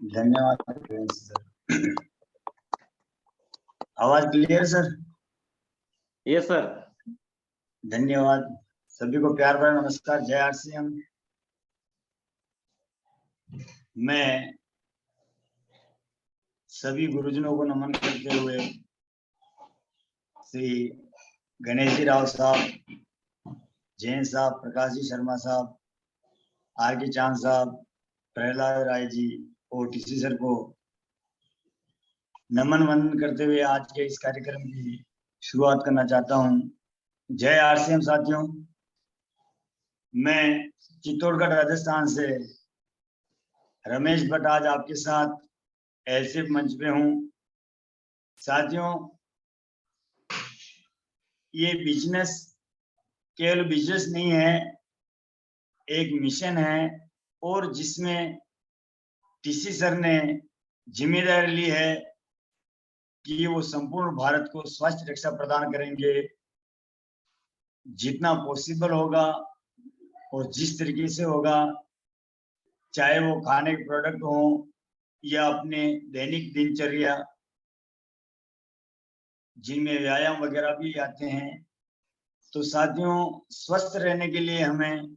धन्यवाद सर। आवाज clear sir? Yes sir. धन्यवाद। सभी को प्यार भरा नमस्कार। जय आरसीएम। मैं सभी गुरुजनों को नमन करते हुए श्री गणेश जी राव साहब, जैन साहब, प्रकाश जी शर्मा साहब, आर के चांद साहब, प्रहलाद राय जी और टीसी सर को नमन वंदन करते हुए आज के इस कार्यक्रम की शुरुआत करना चाहता हूं। जय आरसीएम साथियों। मैं चित्तौड़गढ़ राजस्थान से रमेश भट्ट आज आपके साथ ऐसे मंच पे हूं। साथियों, ये बिजनेस केवल बिजनेस नहीं है, एक मिशन है और जिसमें टीसी सर ने जिम्मेदारी ली है कि वो संपूर्ण भारत को स्वास्थ्य रक्षा प्रदान करेंगे जितना पॉसिबल होगा और जिस तरीके से होगा, चाहे वो खाने के प्रोडक्ट हो या अपने दैनिक दिनचर्या जिनमें व्यायाम वगैरह भी आते हैं। तो साथियों, स्वस्थ रहने के लिए हमें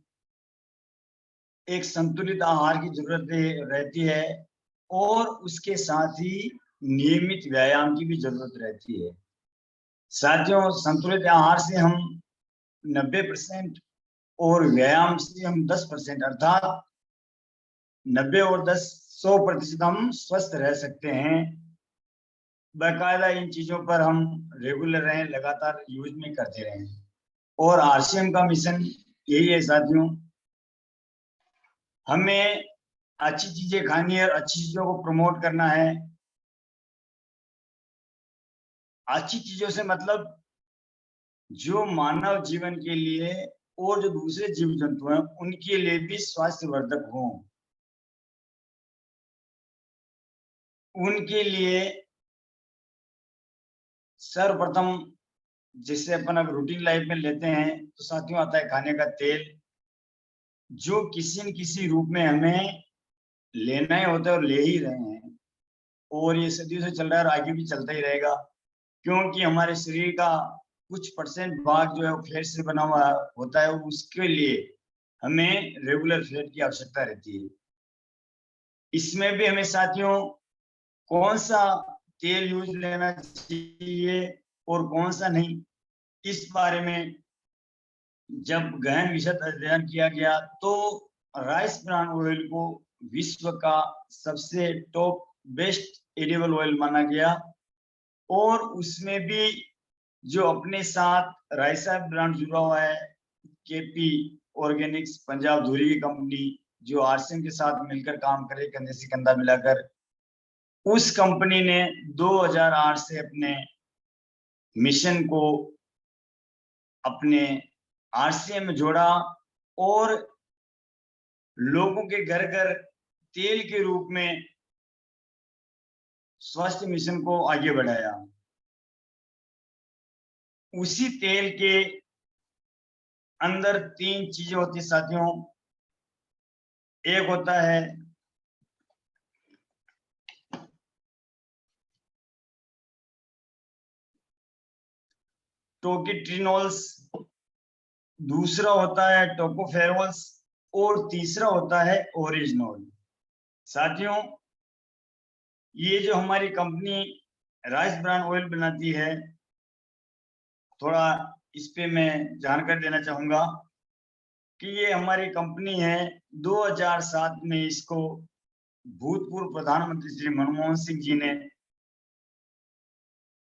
एक संतुलित आहार की जरूरत रहती है और उसके साथ ही नियमित व्यायाम की भी जरूरत रहती है। साथियों, संतुलित आहार से हम 90% और व्यायाम से हम 10%, अर्थात 90 और 10 100% हम स्वस्थ रह सकते हैं। बाकायदा इन चीजों पर हम रेगुलर रहें, लगातार यूज में करते रहें। और आरसीएम का मिशन यही है साथियों, हमें अच्छी चीजें खानी है और अच्छी चीजों को प्रमोट करना है। अच्छी चीजों से मतलब जो मानव जीवन के लिए और जो दूसरे जीव जंतु हैं उनके लिए भी स्वास्थ्यवर्धक हों, उनके लिए सर्वप्रथम जिससे अपन अब रूटीन लाइफ में लेते हैं तो साथियों आता है खाने का तेल, जो किसी न किसी रूप में हमें लेना ही होता है और ले ही रहे हैं और ये सदियों से चल रहा है और आगे भी चलता ही रहेगा, क्योंकि हमारे शरीर का कुछ % भाग जो है वो फैट से बना हुआ होता है और उसके लिए हमें रेगुलर फैट की आवश्यकता रहती है। इसमें भी हमें साथियों कौन सा तेल यूज लेना चाहिए और कौन सा नहीं, इस बारे में जब गहन विशद अध्ययन किया गया तो राइस ब्रान ऑयल को विश्व का सबसे टॉप बेस्ट एडिबल ऑयल माना गया और उसमें भी जो अपने साथ राइसा ब्रांड जुड़ा हुआ है, केपी ऑर्गेनिक्स पंजाब धुरी की कंपनी जो आरसीएम के साथ मिलकर काम करे कंधे से कंधा मिलाकर, उस कंपनी ने 2008 से अपने मिशन को अपने आरसीएम में जोड़ा और लोगों के घर घर तेल के रूप में स्वास्थ्य मिशन को आगे बढ़ाया। उसी तेल के अंदर 3 चीजें होती साथियों। एक होता है टोकोट्रिनोल्स, दूसरा होता है टोकोफेरोल्स और तीसरा होता है ओरिजिनोल। साथियों, ये जो हमारी कंपनी राइस ब्रान ऑयल बनाती है, थोड़ा इस पे मैं जानकारी देना चाहूंगा कि ये हमारी कंपनी है 2007 में इसको भूतपूर्व प्रधानमंत्री श्री मनमोहन सिंह जी ने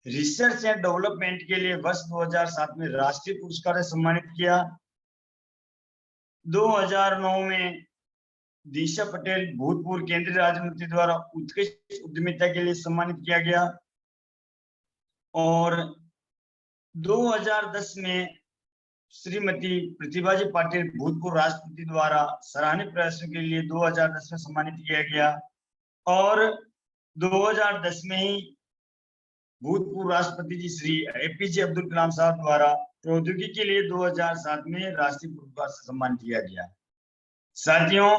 रिसर्च एंड डेवलपमेंट के लिए वर्ष 2007 में राष्ट्रीय पुरस्कार से सम्मानित किया। 2009 में दिशा पटेल भूतपूर्व केंद्रीय राज्य मंत्री द्वारा उत्कृष्ट उद्यमिता के लिए सम्मानित किया गया और 2010 में श्रीमती प्रतिभा जी पाटिल भूतपूर्व राष्ट्रपति द्वारा सराहनीय प्रयासों के लिए 2010 में सम्मानित किया गया और 2010 में ही भूतपूर्व राष्ट्रपति जी श्री एपीजे अब्दुल कलाम साहब द्वारा प्रौद्योगिकी के लिए 2007 में राष्ट्रीय पुरस्कार से सम्मानित किया गया। साथियों,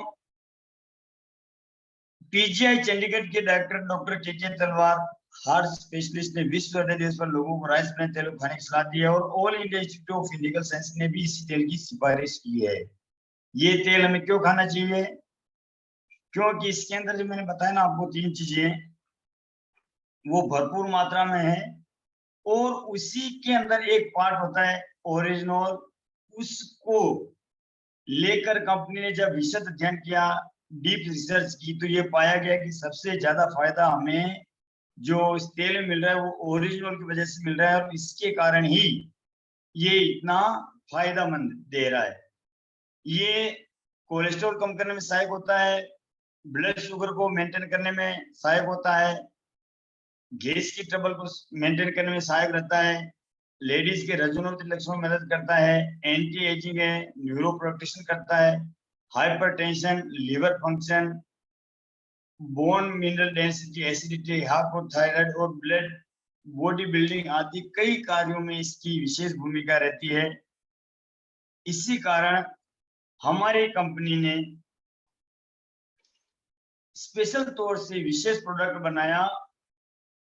पीजीआई चंडीगढ़ के डॉक्टर के तलवार हार्ट स्पेशलिस्ट ने विश्व हृदय दिवस पर लोगों को राइस ब्रान तेल खाने की सलाह दी है और all India institute of physical science ने भी इसी तेल की सिफारिश की है। ये तेल हमें क्यों खाना चाहिए? क्योंकि इसके अंदर जो मैंने बताया ना आपको 3 चीजें, वो भरपूर मात्रा में है और उसी के अंदर एक पार्ट होता है ओरिजिनल। उसको लेकर कंपनी ने जब विशद अध्ययन किया, डीप रिसर्च की, तो ये पाया गया कि सबसे ज्यादा फायदा हमें जो इस तेल में मिल रहा है वो ओरिजिनल की वजह से मिल रहा है और इसके कारण ही ये इतना फायदेमंद दे रहा है। ये कोलेस्ट्रॉल कम करने में सहायक होता है, ब्लड शुगर को मेंटेन करने में सहायक होता है, गैस की ट्रबल को मेंटेन करने में सहायक रहता है, लेडीज के रजोनोत्ती लक्षणों में मदद करता है, एंटी एजिंग है, न्यूरो प्रोटेक्शन करता है, hypertension, liver function, bone mineral density, acidity, hypothyroid और ब्लड बॉडी बिल्डिंग आदि कई कार्यों में इसकी विशेष भूमिका रहती है। इसी कारण हमारी कंपनी ने स्पेशल तौर से विशेष प्रोडक्ट बनाया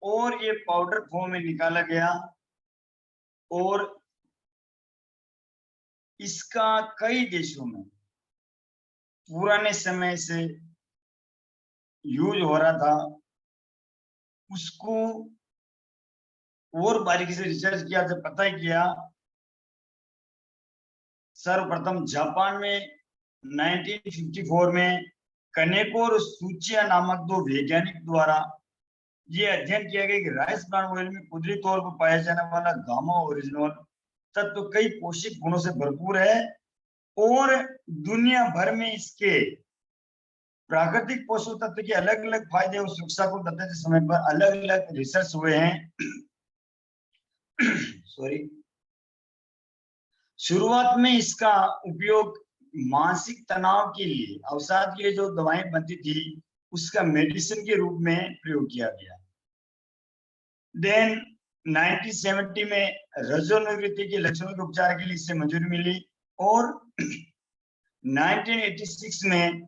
और ये पाउडर फॉर्म में निकाला गया और इसका कई देशों में पुराने समय से यूज हो रहा था। उसको और बारीकी से रिसर्च किया, जब पता किया, सर्वप्रथम जापान में 1954 में कनेको और सूचिया नामक 2 वैज्ञानिक द्वारा ये अध्ययन किया गया कि राइस ब्रान ऑयल में कुदरती तौर पर पाया जाने वाला गामा ओरिजिनल तत्व कई पोषक गुणों से भरपूर है और दुनिया भर में इसके प्राकृतिक पोषक तत्व के अलग अलग फायदे और सुरक्षा को बताते समय पर अलग अलग रिसर्च हुए हैं। सॉरी। शुरुआत में इसका उपयोग मानसिक तनाव के लिए, अवसाद के लिए जो दवाएं बनती थी उसका मेडिसिन के रूप में प्रयोग किया गया। देन 1970 में रजोनिवृत्ति के लक्षणों के उपचार के लिए इसे मंजूरी मिली और 1986 में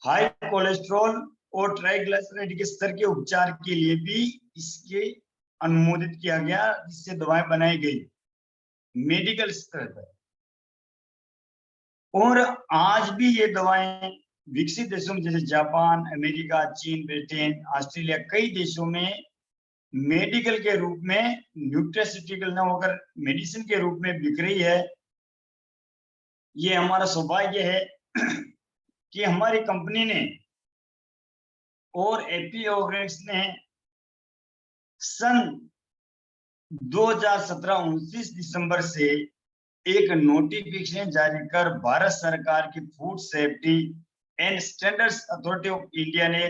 हाई कोलेस्ट्रॉल और ट्राइग्लिसराइड के स्तर के उपचार के लिए भी इसके अनुमोदित किया गया, जिससे दवाएं बनाई गई मेडिकल स्तर पर। और आज भी ये दवाएं विकसित देशों में जैसे जापान, अमेरिका, चीन, ब्रिटेन, ऑस्ट्रेलिया, कई देशों में मेडिकल के रूप में, न्यूट्रास्यूटिकल न होकर मेडिसिन के रूप में बिक रही है। ये हमारा सौभाग्य है कि हमारी कंपनी ने और एपी ऑर्गेनिक्स ने सन 2017 29 दिसंबर से एक नोटिफिकेशन जारी कर भारत सरकार की food safety and standards authority of India ने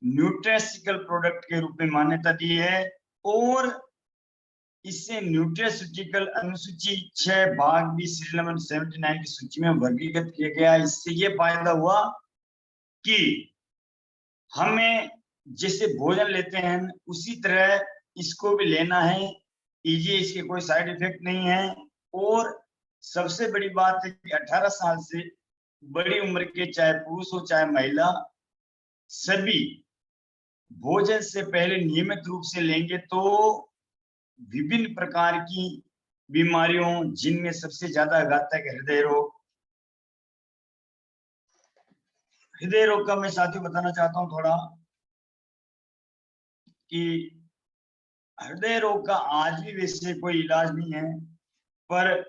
न्यूट्रास्यूटिकल प्रोडक्ट के रूप में मान्यता दी है और इसे न्यूट्रास्यूटिकल अनुसूची 6 भाग 20 सीरियल नंबर 79 की सूची में वर्गीकृत किया गया। इससे ये फायदा हुआ कि हमें जैसे भोजन लेते हैं उसी तरह इसको भी लेना है, इजी, इसके कोई साइड इफेक्ट नहीं है। और सबसे बड़ी बात है कि 18 साल से बड़ी उम्र के चाहे पुरुष हो चाहे महिला, सभी भोजन से पहले नियमित रूप से लेंगे तो विभिन्न प्रकार की बीमारियों, जिनमें सबसे ज्यादा घातक हृदय रोग का मैं साथियों बताना चाहता हूं थोड़ा कि हृदय रोग का आज भी वैसे कोई इलाज नहीं है, पर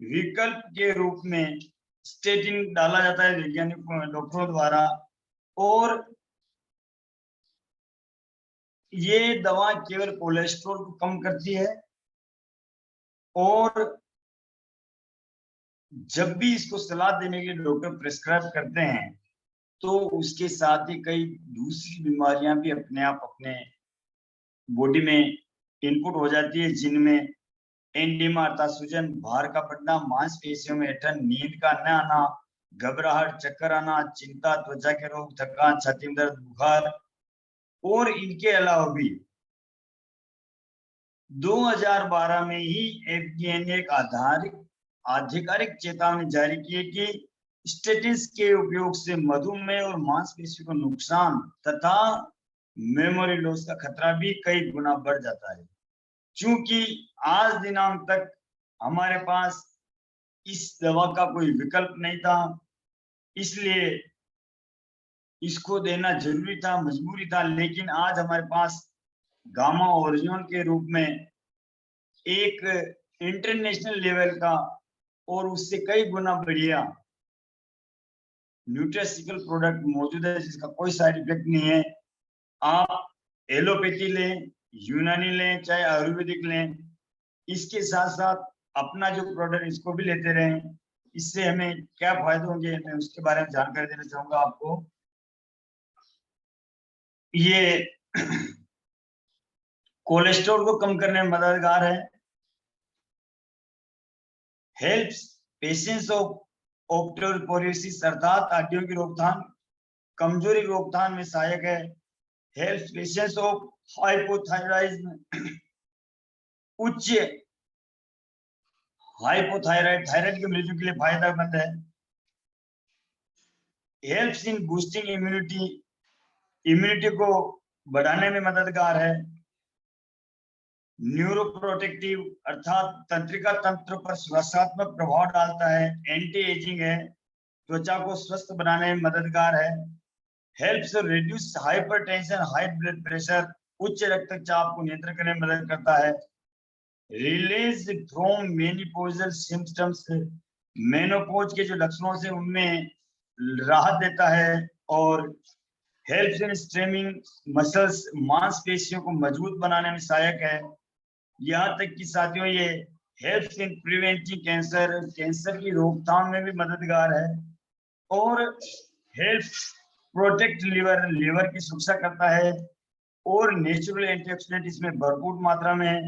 विकल्प के रूप में स्टेटिन डाला जाता है वैज्ञानिक डॉक्टरों द्वारा और ये दवा केवल कोलेस्ट्रॉल को कम करती है और जब भी इसको सलाह देने के लिए डॉक्टर प्रिस्क्राइब करते हैं तो उसके साथ ही कई दूसरी बीमारियां भी अपने आप अपने बॉडी में इनपुट हो जाती है, जिनमें एंडिमा अर्थात सूजन, भार का बढ़ना, मांसपेशियों में ऐंठन, नींद का न आना, घबराहट, चक्कर आना, चिंता, त्वचा के रोग, थकान, छाती में दर्द, बुखार। और इनके अलावा भी 2012 में ही एफडीए ने एक आधिकारिक चेतावनी जारी की कि स्टेटिन्स के उपयोग से मधुमेह और मांसपेशी को नुकसान तथा मेमोरी लॉस का खतरा भी कई गुना बढ़ जाता है। क्योंकि आज दिनांक तक हमारे पास इस दवा का कोई विकल्प नहीं था, इसलिए इसको देना जरूरी था, मजबूरी था। लेकिन आज हमारे पास गामा ओरिजिनल के रूप में एक इंटरनेशनल लेवल का और उससे कई गुना बढ़िया न्यूट्रासिकल प्रोडक्ट मौजूद है, जिसका कोई साइड इफेक्ट नहीं है। आप एलोपैथी लें, यूनानी लें, चाहे आयुर्वेदिक लें, इसके साथ साथ अपना जो प्रोडक्ट इसको भी लेते रहें। इससे हमें क्या फायदे होंगे, मैं उसके बारे में जानकारी देना चाहूंगा आपको। ये कोलेस्ट्रॉल को कम करने में मददगार है, हेल्प्स पेशेंट्स ऑफ ऑस्टियोपोरोसिस अर्थात हड्डियों की रोकथाम, कमजोरी रोकथाम में सहायक है, हेल्प्स पेशेंट्स ऑफ हाइपोथायराइडिज्म, उच्च हाइपोथायराइड थायराइड के मरीजों के लिए फायदेमंद है, helps in boosting immunity, immunity को बढ़ाने में मददगार है, न्यूरोप्रोटेक्टिव अर्थात तंत्रिका तंत्र पर स्वास्थ्यात्मक प्रभाव डालता है, एंटी एजिंग है, त्वचा को स्वस्थ बनाने में मददगार है, helps reduce hypertension, high blood pressure, उच्च रक्तचाप को नियंत्रण करने में मदद करता है, release from menopausal symptoms, menopause के जो लक्षणों से उनमें राहत देता है, और हेल्प्स इन स्ट्रेमिंग मसल्स, मांसपेशियों को मजबूत बनाने में सहायक है। यहाँ तक कि साथियों ये helps in preventing cancer, cancer की रोकथाम में भी मददगार है, और हेल्प्स प्रोटेक्ट लिवर, लिवर की सुरक्षा करता है, और नेचुरल एंटीऑक्सीडेंट इसमें भरपूर मात्रा में है।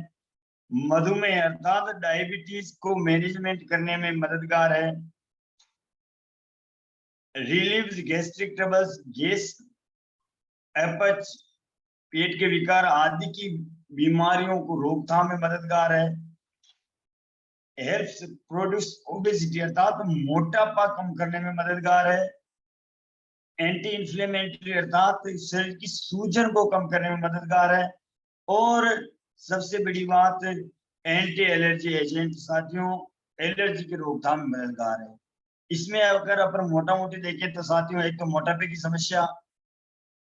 मधुमेह अर्थात डायबिटीज को मैनेजमेंट करने में मददगार है, रिलीव्स गैस्ट्रिक ट्रबल्स, गैस, अपच, पेट के विकार आदि की बीमारियों को रोकथाम में मददगार है, हेल्प्स प्रोड्यूस ओबेसिटी अर्थात मोटापा कम करने में मददगार है, एंटी इंफ्लेमेटरी अर्थात शरीर की सूजन को कम करने में मददगार है, और सबसे बड़ी बात एंटी एलर्जी एजेंट साथियों एलर्जी की रोकथाम में मददगार है। इसमें अगर अपन मोटा मोटी देखें तो साथियों एक तो मोटापे की समस्या,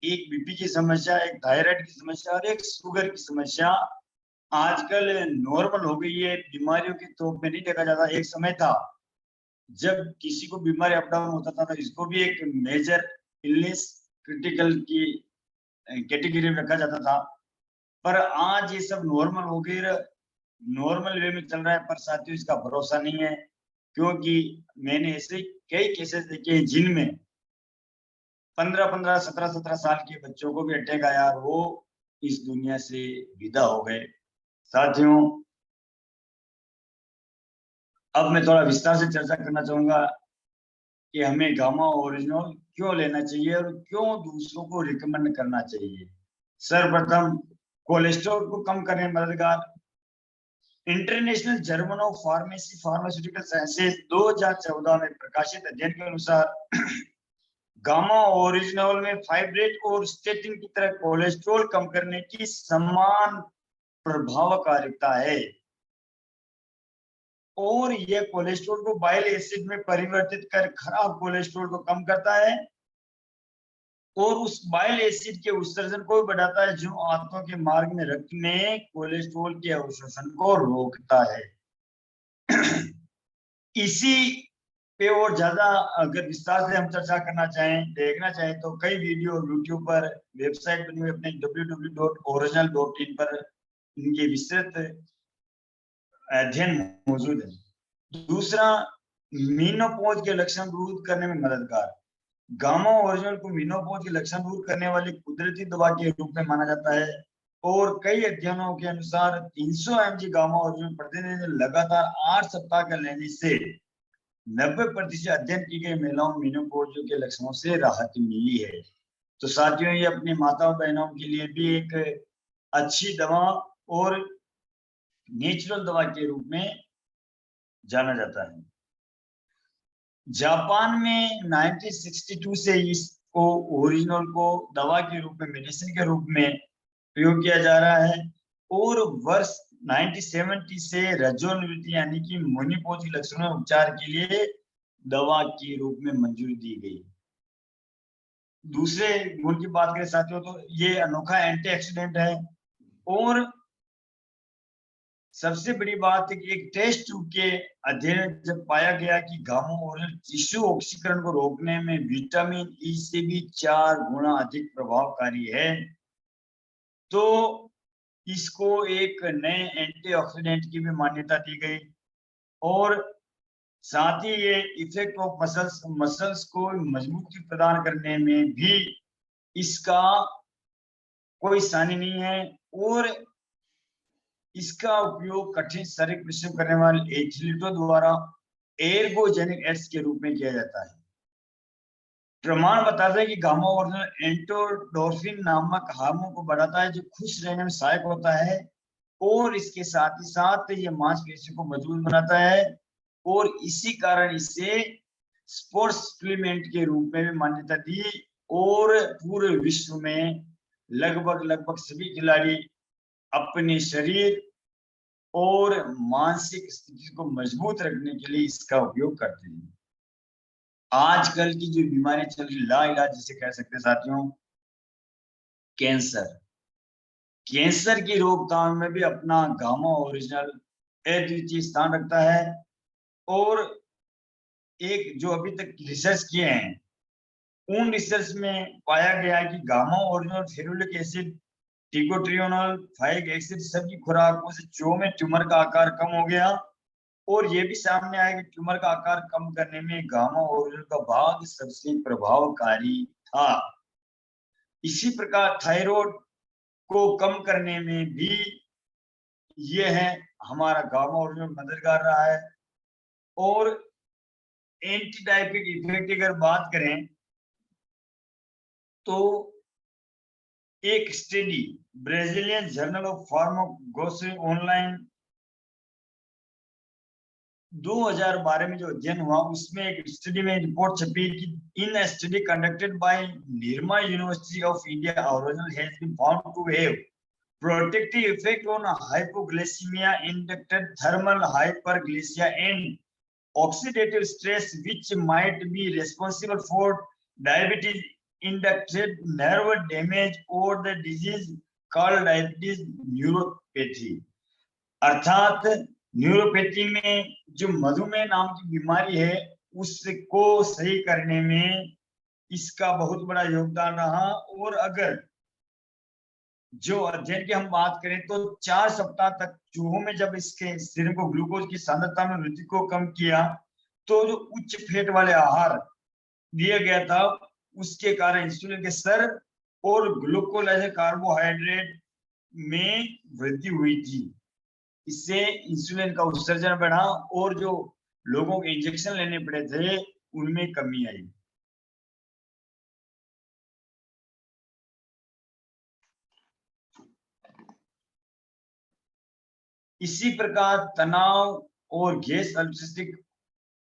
एक बीपी की समस्या, एक थायराइड की समस्या और एक शुगर की समस्या आजकल नॉर्मल हो गई है, बीमारियों के तौर पे नहीं देखा जाता। एक समय था जब किसी को बीमारी अप डाउन होता था तो इसको भी एक मेजर इलनेस क्रिटिकल की कैटेगरी में रखा जाता था, पर आज ये सब नॉर्मल हो गई, नॉर्मल वे में चल रहा है। पर साथियों इसका भरोसा नहीं है, क्योंकि मैंने ऐसे कई केसेस देखे हैं जिनमें 15-15, 17-17 साल के बच्चों को भी अटैक आया, वो इस दुनिया से विदा हो गए। साथियों अब मैं थोड़ा विस्तार से चर्चा करना चाहूंगा कि हमें गामा ओरिजिनल क्यों लेना चाहिए और क्यों दूसरों को रिकमेंड करना चाहिए। सर्वप्रथम कोलेस्ट्रॉल को कम करने में मददगार, international journal of pharmacy pharmaceutical sciences 2014 में प्रकाशित अध्ययन के अनुसार गामा ओरिजिनल में फाइब्रेट और स्टेटिन की तरह कोलेस्ट्रॉल कम करने की समान प्रभावकारिता है, और यह कोलेस्ट्रॉल को बाइल एसिड में परिवर्तित कर खराब कोलेस्ट्रॉल को कम करता है, और उस बाइल एसिड के उत्सर्जन को भी बढ़ाता है, जो आंतों के मार्ग में रक्त में कोलेस्ट्रॉल के अवशोषण को रोकता है। इसी पे और ज्यादा अगर विस्तार से हम चर्चा करना चाहें, देखना चाहें, तो कई वीडियो यूट्यूब पर, वेबसाइट बनी हुई अपने www.original.in पर इनके विस्तृत अध्ययन मौजूद है। दूसरा, मीनोपॉज के लक्षण दूर करने में मददगार, गामा ओरिजिनल को मीनोपॉज के लक्षण दूर करने वाली कुदरती दवा के रूप में माना जाता है, और कई अध्ययनों के अनुसार 300 mg गामा ओरिजिनल प्रतिदिन लगातार 8 सप्ताह का लेने से 90% अध्ययन की गई महिलाओं में मीनोपॉज के लक्षणों से राहत मिली है। तो साथियों ये अपनी माताओं बहनों के लिए भी एक अच्छी दवा और नेचुरल दवा के रूप में जाना जाता है। जापान में 1962 से इसको ओरिजिनल को दवा के रूप में, मेडिसिन के रूप में प्रयोग किया जा रहा है। और वर्ष 1970 से रजोनिवृत्ति यानी कि मोनिपोजी लक्षणों उपचार के लिए दवा के रूप में मंजूरी दी गई। दूसरे गुण की बात करें साथियों तो ये अनोखा एंटीऑक्सीडेंट है। और सबसे बड़ी बात है कि एक टेस्ट ट्यूब के अध्ययन में जब पाया गया कि गामा ओरिजिनल टिश्यू ऑक्सीकरण को रोकने में विटामिन ई से भी 4 गुना अधिक प्रभावकारी है, तो इसको एक नए एंटीऑक्सीडेंट की भी मान्यता दी गई। और साथ ही ये इफेक्ट ऑफ मसल्स को मजबूती प्रदान करने में भी इसका कोई सानी नहीं है। और इसका उपयोग कठिन शारीरिक परिश्रम करने वाले एथलीटों द्वारा एर्गोजेनिक एक्ट्स के रूप में किया जाता है। प्रमाण बताते हैं कि गामा ओरिजिनल एंडोर्फिन नामक हार्मोन को बढ़ाता है जो खुश रहने में सहायक होता है। और इसके साथ ही साथ ये मांसपेशियों को मजबूत बनाता है। और इसी कारण इसे स्पोर्ट्स सप्लीमेंट के रूप में भी मान्यता दी। और पूरे विश्व में लगभग सभी खिलाड़ी अपने शरीर और मानसिक स्थिति को मजबूत रखने के लिए इसका उपयोग करते हैं। आजकल की जो बीमारी चल रही लाइलाज जिसे कह सकते हैं साथियों, कैंसर, कैंसर की रोकथाम में भी अपना गामा ओरिजिनल अद्वितीय स्थान रखता है। और एक जो अभी तक रिसर्च किए हैं उन रिसर्च में पाया गया है कि गामा ओरिजिनल फेरुलिक एसिड, टिकोट्रियोनल, फाइक एसिड सभी खुराकों से चूहों में ट्यूमर का आकार कम हो गया। और ये भी सामने आया कि ट्यूमर का आकार कम करने में गामा ओरिजिनल का भाग सबसे प्रभावकारी था। इसी प्रकार थायराइड को कम करने में भी ये है हमारा गामा ओरिजिनल मददगार रहा है। और एंटीडायबिटिक इफेक्ट अगर बात करें तो एक study Brazilian journal of pharmacology online 2012 में जो अध्ययन हुआ उसमें एक स्टडी में रिपोर्ट छपी कि in study conducted by Nirma university of India original has been found to have protective effect on hypoglycemia, induced thermal hyperglycia and oxidative stress which might be responsible for diabetes, induced nerve damage or the disease called diabetes neuropathy। अर्थात neuropathy में जो मधुमेह नाम की बीमारी है उसको सही करने में इसका बहुत बड़ा योगदान रहा। और अगर जो अध्ययन की हम बात करें तो 4 सप्ताह तक चूहों में जब इसके सीरम को ग्लूकोज की सांद्रता में वृद्धि को कम किया तो जो उच्च फैट वाले आहार दिया गया था उसके कारण इंसुलिन के स्तर और ग्लूकोज कार्बोहाइड्रेट में वृद्धि हुई थी। इससे इंसुलिन का उत्सर्जन बढ़ा और जो लोगों को इंजेक्शन लेने पड़े थे उनमें कमी आई। इसी प्रकार तनाव और गैस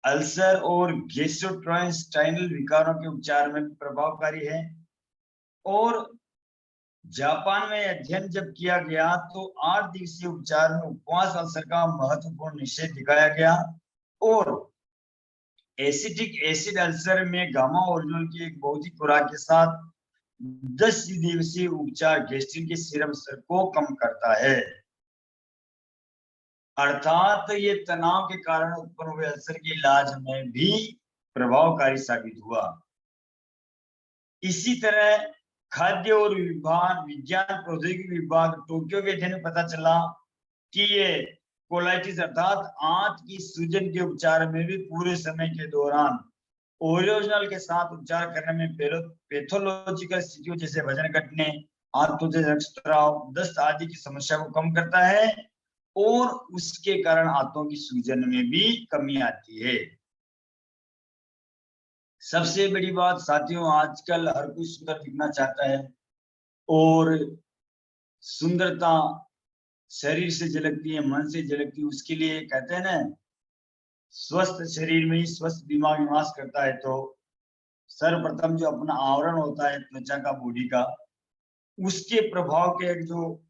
अल्सर और गैस्ट्रोइंटेस्टाइनल विकारों के उपचार में प्रभावकारी है। और जापान में अध्ययन जब किया गया तो 8 दिवसीय उपचार में उपवास अल्सर का महत्वपूर्ण निषेध दिखाया गया। और एसिटिक एसिड अल्सर में गामा ओरिजिनल की एक बहुत ही खुराक के साथ 10 दिवसीय उपचार गैस्ट्रिन के सीरम स्तर को कम करता है। अर्थात ये तनाव के कारण उत्पन्न हुए अल्सर के इलाज में भी प्रभावकारी साबित हुआ। इसी तरह खाद्य और विज्ञान प्रौद्योगिकी विभाग टोक्यो के अध्ययन में पता चला कि ये कोलाइटिस अर्थात आंत की सूजन के उपचार में भी पूरे समय के दौरान ओरिजिनल के साथ उपचार करने में पैथोलॉजिकल स्थितियों जैसे वजन घटने, आंतों से रक्तस्राव, दस्त आदि की समस्या को कम करता है। और उसके कारण आंतों की सूजन में भी कमी आती है। सबसे बड़ी बात साथियों, आजकल हर कोई सुंदर दिखना चाहता है और सुंदरता शरीर से झलकती है, मन से झलकती है। उसके लिए कहते हैं ना स्वस्थ शरीर में ही स्वस्थ दिमाग निवास करता है, तो सर्वप्रथम जो अपना आवरण होता है त्वचा का, बॉडी का, उसके प्रभाव के एक जो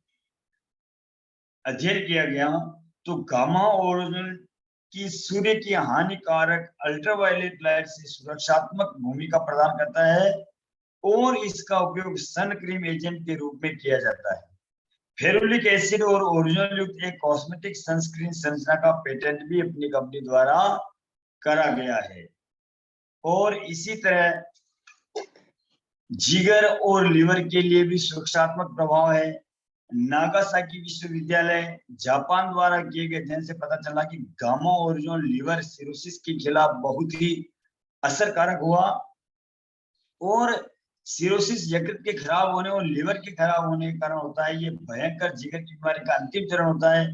अध्ययन किया गया, तो गामा ओरिजिनल की सूर्य की हानिकारक अल्ट्रावायलेट लाइट से सुरक्षात्मक भूमिका प्रदान करता है और इसका उपयोग सन क्रीम एजेंट के रूप में किया जाता है। फेरुलिक एसिड और ओरिजिनल युक्त एक कॉस्मेटिक सनस्क्रीन संरचना का पेटेंट भी अपनी कंपनी द्वारा करा गया है। और इसी तरह जिगर और लिवर के लिए भी सुरक्षात्मक प्रभाव है। नागासाकी विश्वविद्यालय जापान द्वारा किए गए अध्ययन से पता चला कि गामा ओरिजिनल लिवर सिरोसिस के खिलाफ बहुत ही असरकारक हुआ। और सिरोसिस यकृत के खराब होने और लिवर के खराब होने के कारण होता है। ये भयंकर जिगर की बीमारी का अंतिम चरण होता है।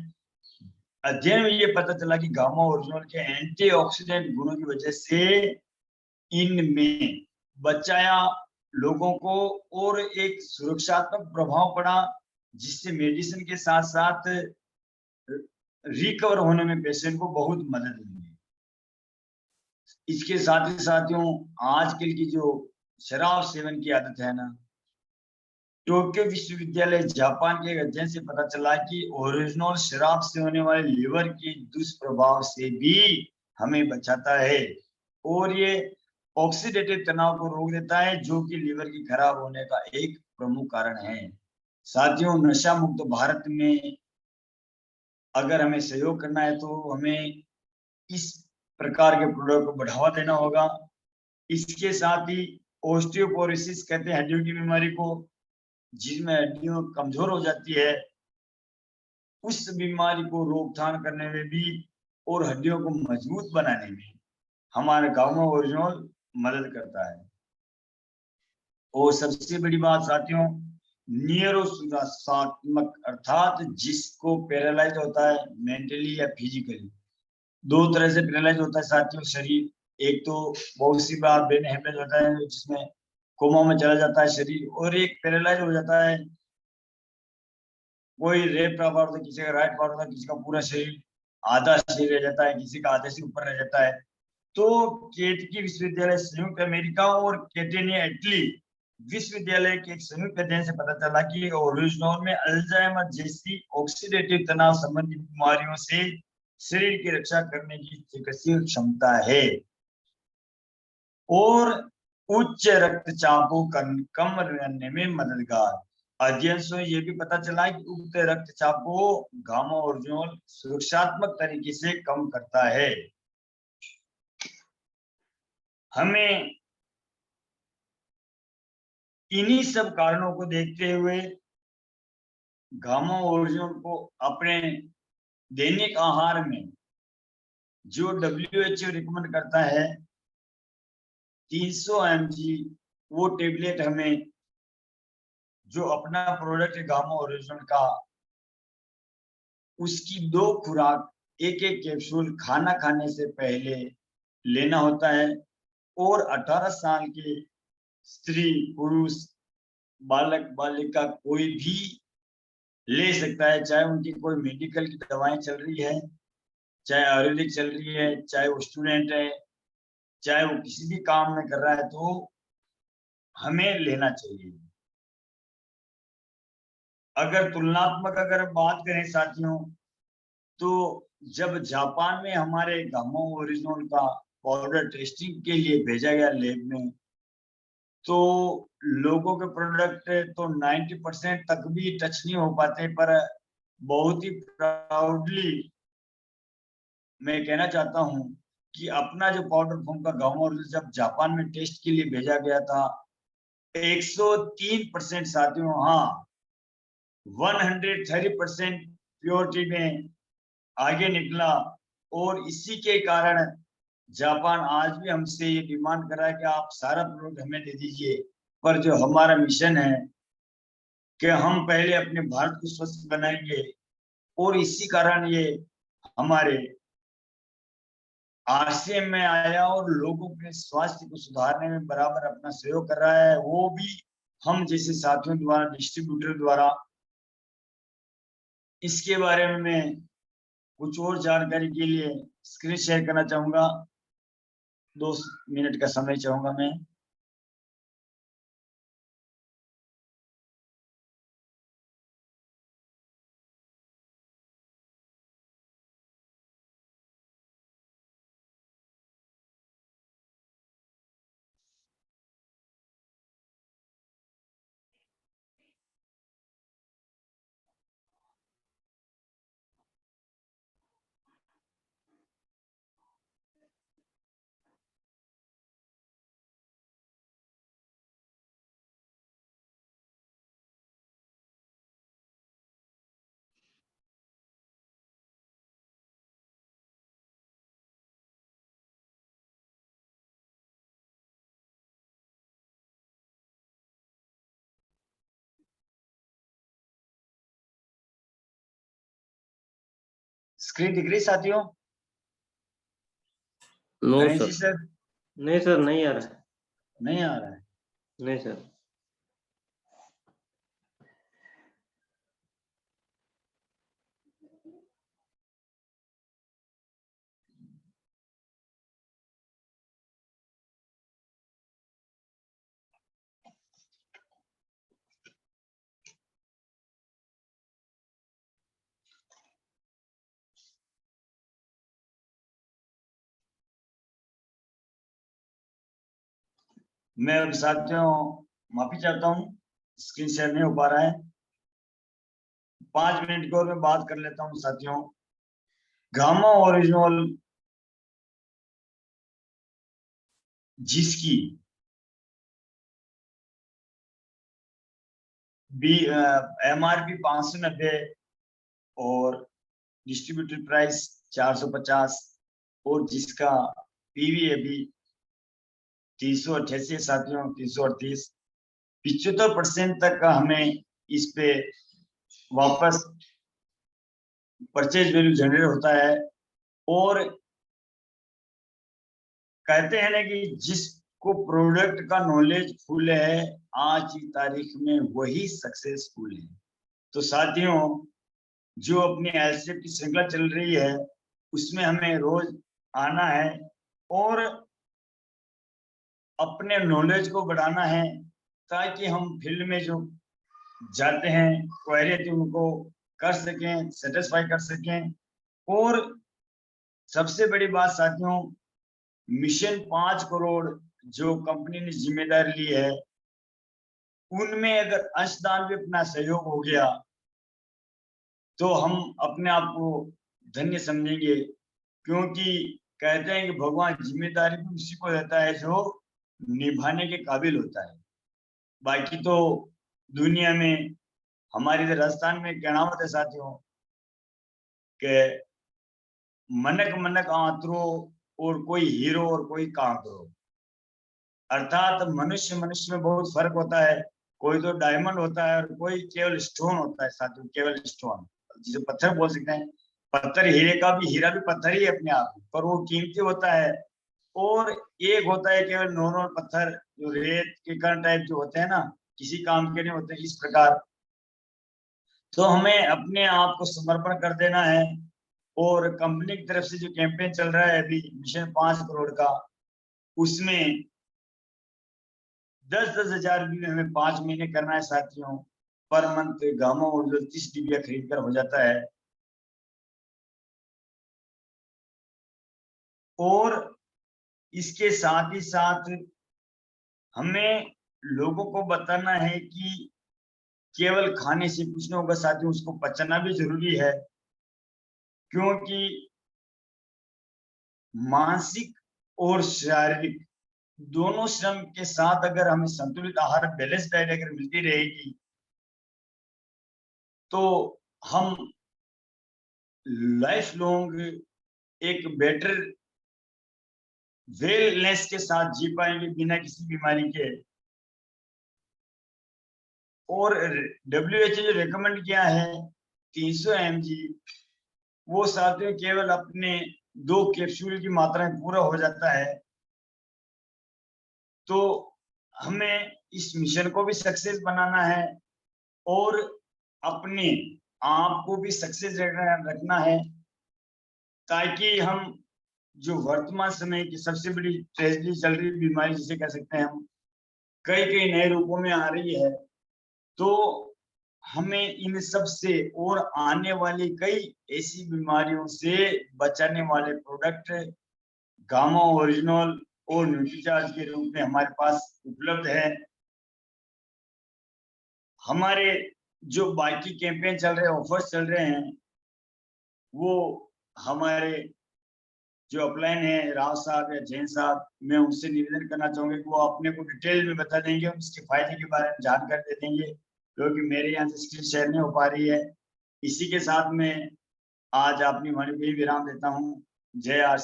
अध्ययन में ये पता चला कि गामा ओरिजिनल के एंटीऑक्सीडेंट गुणों की वजह से इनमें बचाया लोगों को और एक सुरक्षात्मक प्रभाव पड़ा, जिससे मेडिसिन के साथ साथ रिकवर होने में पेशेंट को बहुत मदद मिली। इसके साथ ही साथियों, आजकल की जो शराब सेवन की आदत है ना, टोक्यो विश्वविद्यालय जापान के अध्ययन से पता चला कि ओरिजिनल शराब से होने वाले लिवर के दुष्प्रभाव से भी हमें बचाता है और ये ऑक्सीडेटिव तनाव को रोक देता है, जो कि लिवर की खराब होने का एक प्रमुख कारण है। साथियों, नशा मुक्त भारत में अगर हमें सहयोग करना है तो हमें इस प्रकार के प्रोडक्ट को बढ़ावा देना होगा। इसके साथ ही ओस्टियोपोरोसिस कहते हैं हड्डियों की बीमारी को, जिसमें हड्डियां कमजोर हो जाती है, उस बीमारी को रोकथाम करने में भी और हड्डियों को मजबूत बनाने में हमारे गामा ओरिजिनल मदद करता है। और सबसे बड़ी बात साथियों, न्यूरोसुरात्मक अर्थात जिसको पैरालाइज होता है मेंटली या फिजिकली, दो तरह से पैरालाइज होता है साथियों शरीर। एक तो बहुत सी बार ब्रेन हेमरेज होता है जिसमें कोमा में चला जाता है शरीर, और एक पैरालाइज हो जाता है, कोई लेफ्ट पार्ट होता है, किसी का राइट पार्ट होता है, किसी का पूरा शरीर, आधा शरीर रह जाता है, किसी का आधे से ऊपर रह जाता है। तो केटकी विश्वविद्यालय संयुक्त अमेरिका और केटेनिया इटली विश्वविद्यालय के एक संयुक्त अध्ययन से पता चला कि ओरिजिनल में अल्जाइमर जैसी ऑक्सीडेटिव तनाव संबंधी बीमारियों से शरीर की रक्षा करने की चिकित्सीय क्षमता है और उच्च रक्तचाप को कम करने में मददगार। अध्ययन से ये भी पता चला कि उच्च रक्तचाप को गामा ओरिजिनल सुरक्षात्मक तरीके से कम करता है। हमें इन्हीं सब कारणों को देखते हुए गामा ओरिजिनल को अपने दैनिक आहार में, जो WHO रिकमेंड करता है 300 mg, वो टेबलेट हमें जो अपना प्रोडक्ट है गामा ओरिजिनल का, उसकी 2 खुराक, एक कैप्सूल खाना खाने से पहले लेना होता है। और 18 साल के स्त्री, पुरुष, बालक, बालिका कोई भी ले सकता है, चाहे उनकी कोई मेडिकल की दवाएं चल रही है, चाहे आयुर्वेदिक चल रही है, चाहे वो स्टूडेंट है, चाहे वो किसी भी काम में कर रहा है, तो हमें लेना चाहिए। अगर तुलनात्मक अगर बात करें साथियों, तो जब जापान में हमारे गामा ओरिजिनल का पाउडर टेस्टिंग के लिए भेजा गया लैब में, तो लोगों के प्रोडक्ट तो 90% तक भी टच नहीं हो पाते, पर बहुत ही प्राउडली मैं कहना चाहता हूं कि अपना जो पाउडर फॉर्म का गामा ओरिजिनल जब जापान में टेस्ट के लिए भेजा गया था, 103% साथियों, हाँ 130% प्योरिटी में आगे निकला। और इसी के कारण जापान आज भी हमसे ये डिमांड कर रहा है कि आप सारा प्रोडक्ट हमें दे दीजिए, पर जो हमारा मिशन है कि हम पहले अपने भारत को स्वस्थ बनाएंगे, और इसी कारण ये हमारे RCM में आया और लोगों के स्वास्थ्य को सुधारने में बराबर अपना सहयोग कर रहा है, वो भी हम जैसे साथियों द्वारा, डिस्ट्रीब्यूटर द्वारा। इसके बारे में मैं कुछ और जानकारी के लिए स्क्रीन शेयर करना चाहूंगा। 2 मिनट का समय चाहूंगा मैं। स्क्रीन दिख रही साथियों? No Ganesh ji sir. Sir, नहीं सर, नहीं आ रहा है। नहीं आ रहा है। नहीं सर। मैं अब साथियों माफी चाहता हूँ, स्क्रीन शेयर नहीं हो पा रहा है। 5 मिनट की और मैं बात कर लेता हूँ साथियों। गामा ओरिजिनल जिसकी MRP 590 और डिस्ट्रीब्यूटर प्राइस 450 और जिसका पीवी अभी 388 साथियों, 338, 75% तक का हमें इस पे वापस परचेज वैल्यू जनरेट होता है। और कहते हैं ना कि जिसको प्रोडक्ट का नॉलेज फुल है आज की तारीख में वही सक्सेसफुल है। तो साथियों, जो अपनी एलसीएफ की श्रृंखला चल रही है उसमें हमें रोज आना है और अपने नॉलेज को बढ़ाना है ताकि हम फील्ड में जो जाते हैं क्वेरी उनको कर सकें, सेटिस्फाई कर सकें। और सबसे बड़ी बात साथियों, मिशन 5 करोड़ जो कंपनी ने जिम्मेदारी ली है उनमें अगर अंशदान भी अपना सहयोग हो गया तो हम अपने आप को धन्य समझेंगे। क्योंकि कहते हैं कि भगवान जिम्मेदारी भी उसी को देता है जो निभाने के काबिल होता है। बाकी तो दुनिया में हमारे इधर राजस्थान में कहावत है साथियों के मनक मनक आतरो और कोई हीरो और कोई कांकरो। अर्थात मनुष्य मनुष्य में बहुत फर्क होता है। कोई तो डायमंड होता है और कोई केवल स्टोन होता है साथियों, केवल स्टोन जिसे पत्थर बोल सकते हैं। पत्थर हीरे का भी, हीरा भी पत्थर ही है अपने आप में, पर वो कीमती होता है। और एक होता है केवल नॉर्मल पत्थर जो रेत के कण टाइप जो होते हैं ना, किसी काम के नहीं होते। इस प्रकार तो हमें अपने आप को समर्पण कर देना है। और कंपनी की तरफ से जो कैंपेन चल रहा है अभी मिशन 5 करोड़ का, उसमें 10-10 हजार भी हमें 5 महीने करना है साथियों। पर मंथ गामा और 30 डिबिया खरीद कर हो जाता है। और इसके साथ ही साथ हमें लोगों को बताना है कि केवल खाने से कुछ नहीं होगा साथियों, उसको पचना भी जरूरी है। क्योंकि मानसिक और शारीरिक दोनों श्रम के साथ अगर हमें संतुलित आहार, बैलेंस डाइट अगर मिलती रहेगी तो हम लाइफ लॉन्ग एक बेटर वेलनेस के साथ जी पाएंगे बिना किसी बीमारी के। और WHO जो रेकमेंड किया है 300 mg, वो साथियों केवल अपने 2 कैप्सूल की मात्रा में पूरा हो जाता है। तो हमें इस मिशन को भी सक्सेस बनाना है और अपने आप को भी सक्सेस रखना है। ताकि हम जो वर्तमान समय की सबसे बड़ी ट्रेजेडी चल रही बीमारी जिसे कह सकते हैं हम, कई कई नए रूपों में आ रही है, तो हमें इन सब से और आने वाली कई ऐसी बीमारियों से बचाने वाले प्रोडक्ट गामा ओरिजिनल और न्यूट्रीचार्ज के रूप में हमारे पास उपलब्ध है। हमारे जो बाकी कैंपेन चल रहे हैं, ऑफर्स चल रहे हैं, वो हमारे जो अपलाइन है राव साहब या जैन साहब, मैं उनसे निवेदन करना चाहूंगा कि वो अपने को डिटेल में बता देंगे, उसके फायदे के बारे में जानकारी दे देंगे, क्योंकि मेरे यहाँ से स्क्रीन शेयर नहीं हो पा रही है। इसी के साथ में आज अपनी वाणी को ही विराम देता हूँ। जय आर